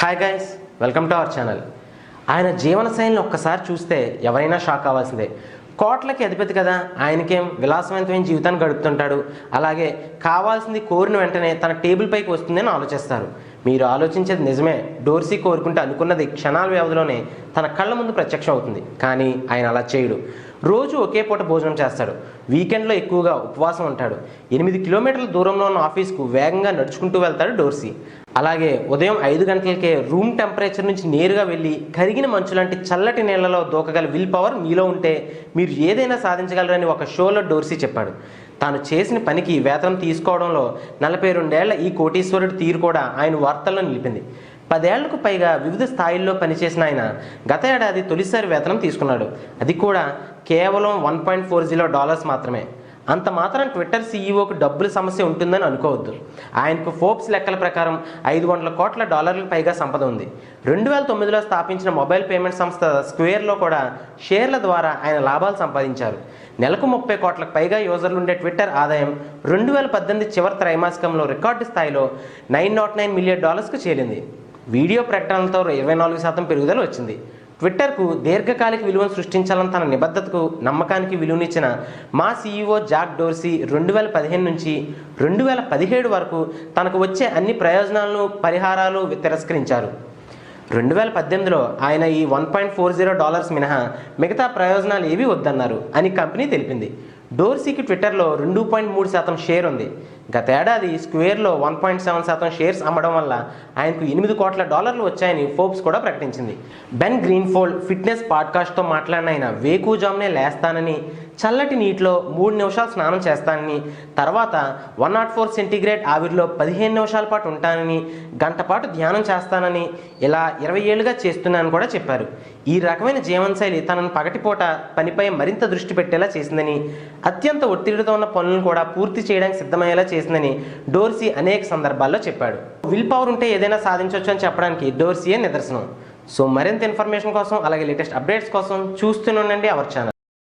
Hi guys, welcome to our channel. ఆయన జీవన శైలిని ఒక్కసారి చూస్తే ఎవరైనా షాక్ అవ్వాల్సిందే. కోట్లకి అధిపతి కదా, ఆయనకేం విలాసవంతమైన జీవితాన్ని గడుపుతుంటాడు. అలాగే కావాల్సింది కోరిన వెంటనే తన టేబుల్ పైకి వస్తుందని ఆలోచిస్తారు. మీరు ఆలోచించేది నిజమే. డోర్సీ కోరుకుంటే అనుకున్నది క్షణాల వ్యవధిలోనే తన కళ్ళ ముందు ప్రత్యక్షం అవుతుంది. కానీ ఆయన అలా చేయడు. రోజు ఒకే పూట భోజనం చేస్తాడు. వీకెండ్లో ఎక్కువగా ఉపవాసం ఉంటాడు. 8 కిలోమీటర్ల దూరంలో ఉన్న ఆఫీస్కు వేగంగా నడుచుకుంటూ వెళ్తాడు డోర్సీ. అలాగే ఉదయం 5 గంటలకే రూమ్ టెంపరేచర్ నుంచి నేరుగా వెళ్ళి కరిగిన మంచు లాంటి చల్లటి నీళ్లలో దూకగల విల్ పవర్ మీలో ఉంటే మీరు ఏదైనా సాధించగలరని ఒక షోలో డోర్సీ చెప్పాడు. తాను చేసిన పనికి వేతనం తీసుకోవడంలో 42 ఏళ్ల ఈ కోటీశ్వరుడి తీరు కూడా ఆయన వార్తల్లో నిలిపింది. 10 ఏళ్లకు పైగా వివిధ స్థాయిల్లో పనిచేసిన ఆయన గత ఏడాది తొలిసారి వేతనం తీసుకున్నాడు. అది కూడా కేవలం $1.40 మాత్రమే. అంత మాత్రం ట్విట్టర్ సీఈఓకు డబ్బుల సమస్య ఉంటుందని అనుకోవద్దు. ఆయనకు ఫోర్బ్స్ లెక్కల ప్రకారం $500 కోట్ల పైగా సంపద ఉంది. 2009లో స్థాపించిన మొబైల్ పేమెంట్ సంస్థ స్క్వేర్లో కూడా షేర్ల ద్వారా ఆయన లాభాలు సంపాదించారు. నెలకు 30 కోట్లకు పైగా యూజర్లు ఉండే ట్విట్టర్ ఆదాయం 2018 చివరి త్రైమాసికంలో రికార్డు స్థాయిలో $909 మిలియన్ చేరింది. వీడియో ప్రకటనలతో 24% పెరుగుదల వచ్చింది. ట్విట్టర్కు దీర్ఘకాలిక విలువను సృష్టించాలని తన నిబద్ధతకు నమ్మకానికి విలువనిచ్చిన మా సీఈఓ జాక్ డోర్సీ 2015 నుంచి 2017 వరకు తనకు వచ్చే అన్ని ప్రయోజనాలను పరిహారాలు తిరస్కరించారు. 2018లో ఆయన ఈ $1.40 మినహా మిగతా ప్రయోజనాలు ఏవీ వద్దన్నారు అని కంపెనీ తెలిపింది. డోర్సీకి ట్విట్టర్లో 2.3% షేర్ ఉంది. గత ఏడాది స్క్వేర్లో 1.7% షేర్స్ అమ్మడం వల్ల ఆయనకు $8 కోట్ల వచ్చాయని ఫోర్బ్స్ కూడా ప్రకటించింది. బెన్ గ్రీన్ఫోల్డ్ ఫిట్నెస్ పాడ్కాస్ట్తో మాట్లాడిన ఆయన వేకువజామునే లేస్తానని, చల్లటి నీటిలో 3 నిమిషాలు స్నానం చేస్తానని, తర్వాత 104 సెంటీగ్రేడ్ ఆవిరిలో 15 నిమిషాల పాటు ఉంటానని, గంట పాటు ధ్యానం చేస్తానని, ఇలా 20 ఏళ్లుగా చేస్తున్నానని కూడా చెప్పారు. ఈ రకమైన జీవనశైలి తనను పగటిపూట పనిపై మరింత దృష్టి పెట్టేలా చేసిందని, అత్యంత ఒత్తిడితో ఉన్న పనులను కూడా పూర్తి చేయడానికి సిద్ధమయ్యేలా చేసిందని డోర్సీ అనేక సందర్భాల్లో చెప్పాడు. విల్ పవర్ ఉంటే ఏదైనా సాధించవచ్చు అని చెప్పడానికి డోర్సీయే నిదర్శనం. సో మరింత ఇన్ఫర్మేషన్ కోసం అలాగే లేటెస్ట్ అప్డేట్స్ కోసం చూస్తూనే ఉండండి అవర్ ఛానల్.